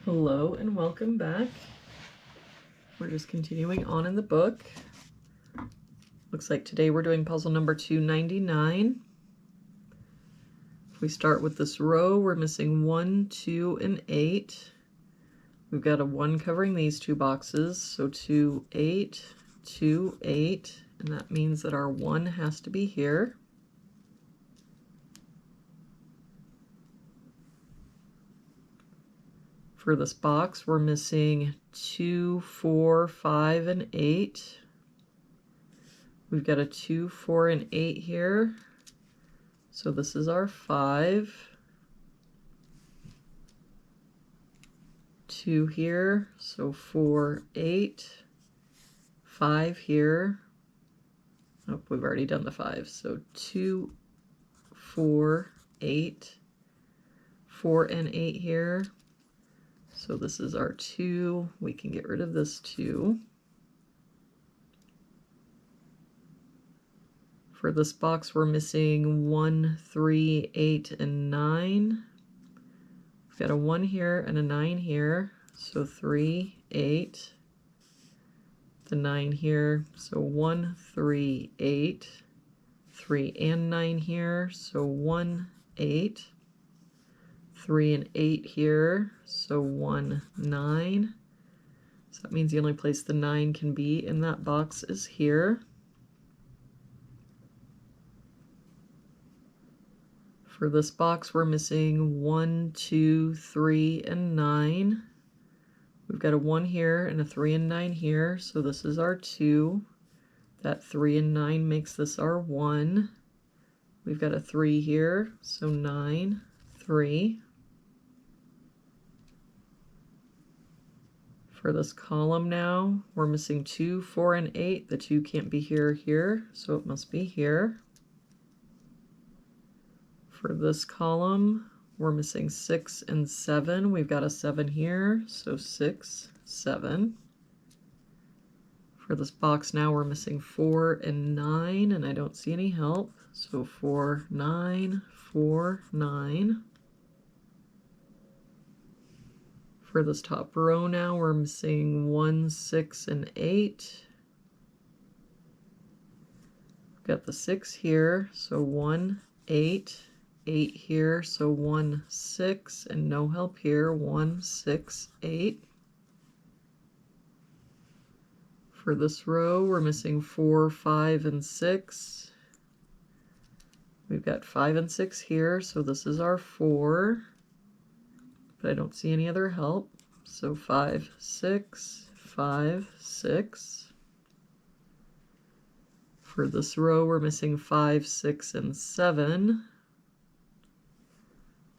Hello and welcome back. We're just continuing on in the book. Looks like today we're doing puzzle number 299. If we start with this row, we're missing 1, 2, and 8. We've got a 1 covering these two boxes, so 2, 8, 2, 8, and that means that our 1 has to be here. For this box, we're missing 2, 4, 5, and 8. We've got a 2, 4, and 8 here. So this is our 5. 2 here, so 4, 8. 5 here. Oh, we've already done the 5. So 2, 4, 8. 4 and 8 here. So this is our 2. We can get rid of this 2. For this box, we're missing 1, 3, 8, and 9. We've got a 1 here and a 9 here. So 3, 8. The 9 here. So 1, 3, 8. 3 and 9 here. So 1, 8. 3 and 8 here, so 1, 9. So that means the only place the 9 can be in that box is here. For this box, we're missing 1, 2, 3, and 9. We've got a 1 here and a 3 and 9 here, so this is our 2. That 3 and 9 makes this our 1. We've got a 3 here, so 9, 3. For this column now, we're missing 2, 4, and 8. The 2 can't be here, so it must be here. For this column, we're missing 6 and 7. We've got a 7 here, so 6, 7. For this box now, we're missing 4 and 9, and I don't see any help. So 4, 9, 4, 9. For this top row now, we're missing 1, 6, and 8. We've got the 6 here, so 1, 8. 8 here, so 1, 6, and no help here, 1, 6, 8. For this row, we're missing 4, 5, and 6. We've got 5 and 6 here, so this is our 4. But I don't see any other help. So 5, 6, 5, 6. For this row, we're missing 5, 6, and 7.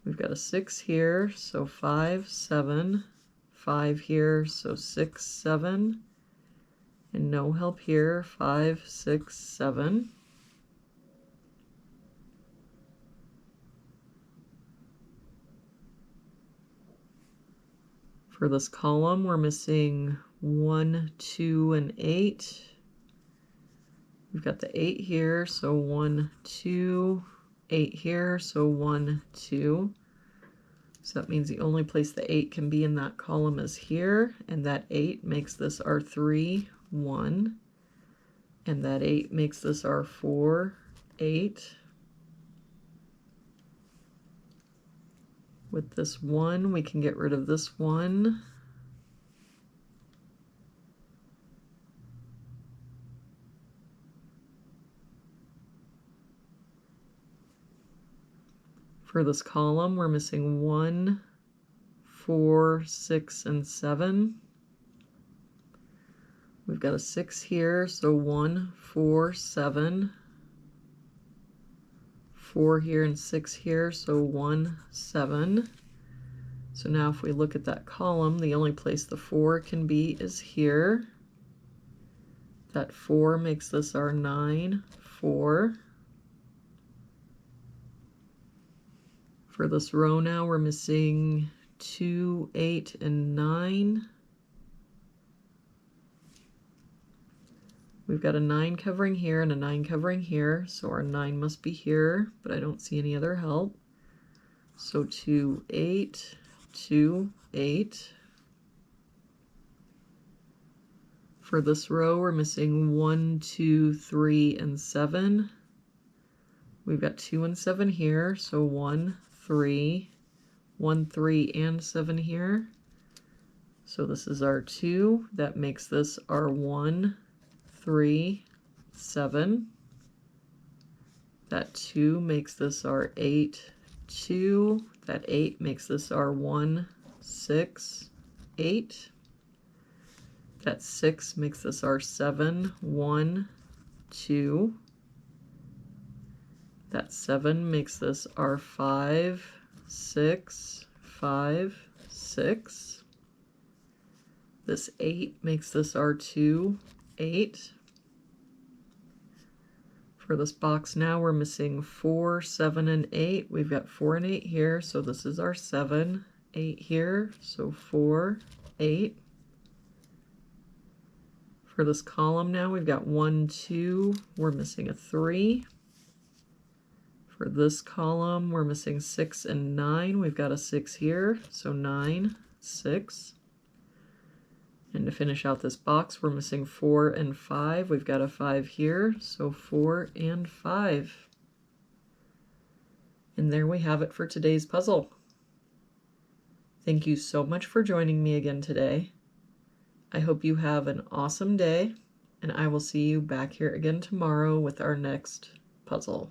We've got a 6 here, so 5, 7. 5 here, so 6, 7. And no help here, 5, 6, 7. For this column, we're missing 1, 2, and 8. We've got the 8 here, so 1, 2, 8 here, so 1, 2. So that means the only place the 8 can be in that column is here, and that 8 makes this our 3, 1. And that 8 makes this our 4, 8. With this 1, we can get rid of this 1. For this column, we're missing 1, 4, 6, and 7. We've got a 6 here, so 1, 4, 7. 4 here and 6 here, so 1, 7. So now if we look at that column, the only place the 4 can be is here. That 4 makes this our 9, 4. For this row now, we're missing 2, 8, and 9. We've got a 9 covering here and a 9 covering here, so our 9 must be here, but I don't see any other help. So 2, 8, 2, 8. For this row, we're missing 1, 2, 3, and 7. We've got 2 and 7 here, so 1, 3, 1, 3, and 7 here. So this is our 2. That makes this our 1, 3, 7. That 2 makes this our 8, 2. That 8 makes this our 1, 6, 8. That 6 makes this our 7, 1, 2. That 7 makes this our 5, 6, 5, 6. This 8 makes this our 2, 8. For this box now, we're missing 4, 7, and 8. We've got 4 and 8 here, so this is our 7, 8 here, so 4, 8. For this column now, we've got 1, 2, we're missing a 3. For this column, we're missing 6 and 9. We've got a 6 here, so 9, 6. And to finish out this box, we're missing 4 and 5. We've got a 5 here, so 4 and 5. And there we have it for today's puzzle. Thank you so much for joining me again today. I hope you have an awesome day, and I will see you back here again tomorrow with our next puzzle.